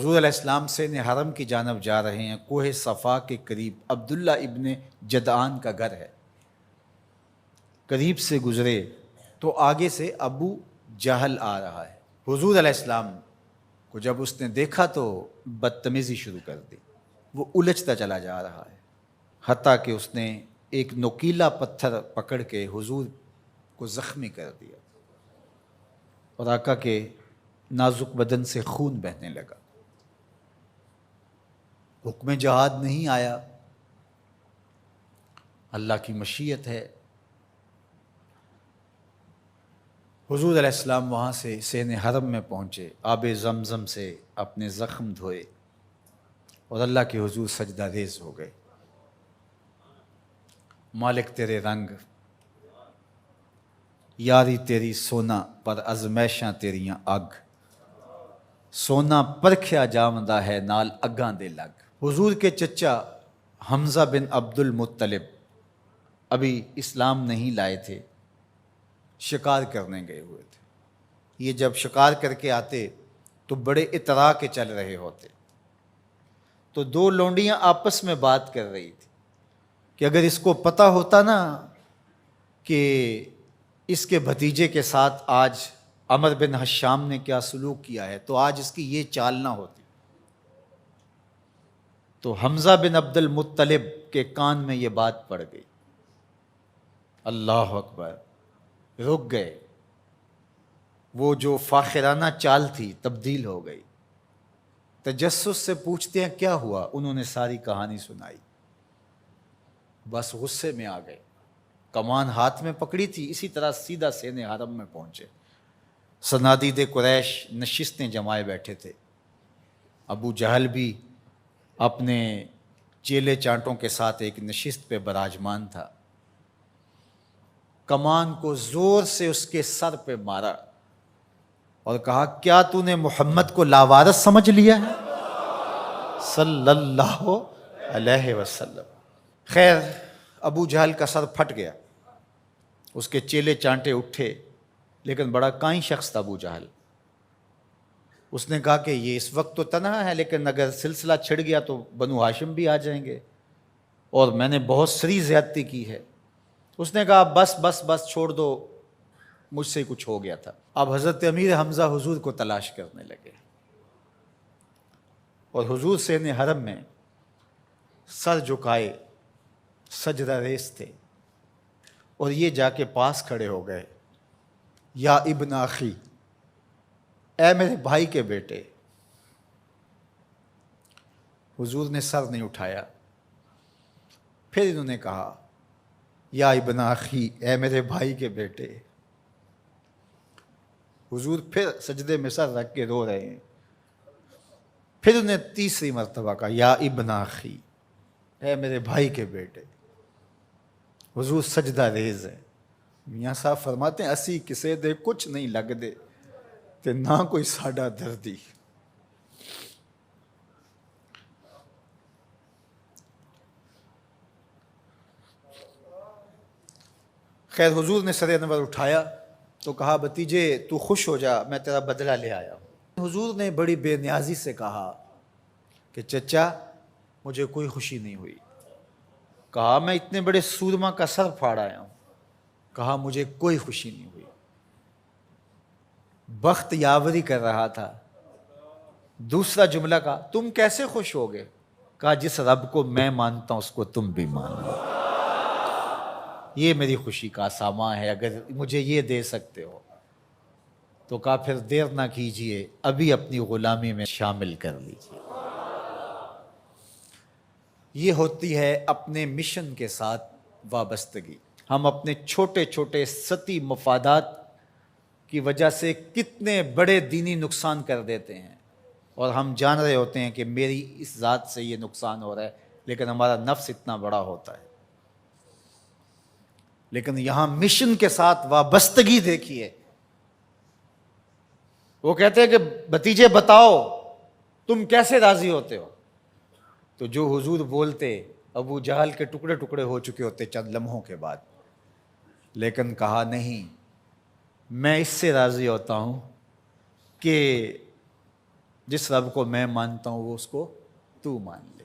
حضور علیہ السلام سے حرم کی جانب جا رہے ہیں۔ کوہ صفا کے قریب عبداللہ ابن جدعان کا گھر ہے۔ قریب سے گزرے تو آگے سے ابو جہل آ رہا ہے۔ حضور علیہ السلام کو جب اس نے دیکھا تو بدتمیزی شروع کر دی۔ وہ الجھتا چلا جا رہا ہے، حتیٰ کہ اس نے ایک نوکیلا پتھر پکڑ کے حضور کو زخمی کر دیا اور آقا کے نازک بدن سے خون بہنے لگا۔ حکم جہاد نہیں آیا، اللہ کی مشیت ہے۔ حضور علیہ السلام وہاں سے سین حرم میں پہنچے، آب زمزم سے اپنے زخم دھوئے اور اللہ کے حضور سجدہ ریز ہو گئے۔ مالک تیرے رنگ، یاری تیری سونا پر ازمیشاں تیریاں اگ، سونا پرکھیا جامدہ ہے نال اگاں دے لگ۔ حضور کے چچا حمزہ بن عبد المطلب ابھی اسلام نہیں لائے تھے، شکار کرنے گئے ہوئے تھے۔ یہ جب شکار کر کے آتے تو بڑے اترا کے چل رہے ہوتے، تو دو لونڈیاں آپس میں بات کر رہی تھی کہ اگر اس کو پتہ ہوتا نا کہ اس کے بھتیجے کے ساتھ آج عمر بن حشام نے کیا سلوک کیا ہے تو آج اس کی یہ چال نہ ہوتی۔ تو حمزہ بن عبد المطلب کے کان میں یہ بات پڑ گئی، اللہ اکبر، رک گئے۔ وہ جو فاخرانہ چال تھی تبدیل ہو گئی۔ تجسس سے پوچھتے ہیں کیا ہوا، انہوں نے ساری کہانی سنائی۔ بس غصے میں آ گئے، کمان ہاتھ میں پکڑی تھی، اسی طرح سیدھا سین حرم میں پہنچے۔ صنادید قریش نشستیں جمائے بیٹھے تھے، ابو جہل بھی اپنے چیلے چانٹوں کے ساتھ ایک نشست پہ براجمان تھا۔ کمان کو زور سے اس کے سر پہ مارا اور کہا کیا تو نے محمد کو لاوارث سمجھ لیا ہے صلی اللہ علیہ وسلم۔ خیر ابو جہل کا سر پھٹ گیا، اس کے چیلے چانٹے اٹھے، لیکن بڑا کائیں شخص تھا ابو جہل۔ اس نے کہا کہ یہ اس وقت تو تنہا ہے، لیکن اگر سلسلہ چھڑ گیا تو بنو ہاشم بھی آ جائیں گے، اور میں نے بہت سری زیادتی کی ہے۔ اس نے کہا بس بس بس چھوڑ دو، مجھ سے کچھ ہو گیا تھا۔ اب حضرت امیر حمزہ حضور کو تلاش کرنے لگے، اور حضور سین حرم میں سر جھکائے سجدہ ریز تھے، اور یہ جا کے پاس کھڑے ہو گئے، یا ابن اخی، اے میرے بھائی کے بیٹے۔ حضور نے سر نہیں اٹھایا، پھر انہوں نے کہا یا ابن اخی، اے میرے بھائی کے بیٹے۔ حضور پھر سجدے میں سر رکھ کے رو رہے ہیں، پھر انہیں تیسری مرتبہ کہا یا ابن اخی، اے میرے بھائی کے بیٹے۔ حضور سجدہ ریز ہے۔ میاں صاحب فرماتے ہیں اسی کسے دے کچھ نہیں لگ دے تے نہ کوئی ساڈا دردی۔ خیر حضور نے سر انور اٹھایا تو کہا بھتیجے تو خوش ہو جا، میں تیرا بدلہ لے آیا ہوں۔ حضور نے بڑی بے نیازی سے کہا کہ چچا مجھے کوئی خوشی نہیں ہوئی۔ کہا میں اتنے بڑے سورما کا سر پھاڑ آیا ہوں۔ کہا مجھے کوئی خوشی نہیں ہوئی۔ بخت یاوری کر رہا تھا۔ دوسرا جملہ کہا تم کیسے خوش ہو گئے؟ کہا جس رب کو میں مانتا ہوں اس کو تم بھی مانو، یہ میری خوشی کا سامان ہے، اگر مجھے یہ دے سکتے ہو تو کہا پھر دیر نہ کیجئے، ابھی اپنی غلامی میں شامل کر لیجئے۔ یہ ہوتی ہے اپنے مشن کے ساتھ وابستگی۔ ہم اپنے چھوٹے چھوٹے سطحی مفادات کی وجہ سے کتنے بڑے دینی نقصان کر دیتے ہیں، اور ہم جان رہے ہوتے ہیں کہ میری اس ذات سے یہ نقصان ہو رہا ہے، لیکن ہمارا نفس اتنا بڑا ہوتا ہے۔ لیکن یہاں مشن کے ساتھ وابستگی دیکھیے۔ وہ کہتے ہیں کہ بھتیجے بتاؤ تم کیسے راضی ہوتے ہو؟ تو جو حضور بولتے ابو جہل کے ٹکڑے ٹکڑے ہو چکے ہوتے چند لمحوں کے بعد، لیکن کہا نہیں، میں اس سے راضی ہوتا ہوں کہ جس رب کو میں مانتا ہوں وہ اس کو تو مان لے.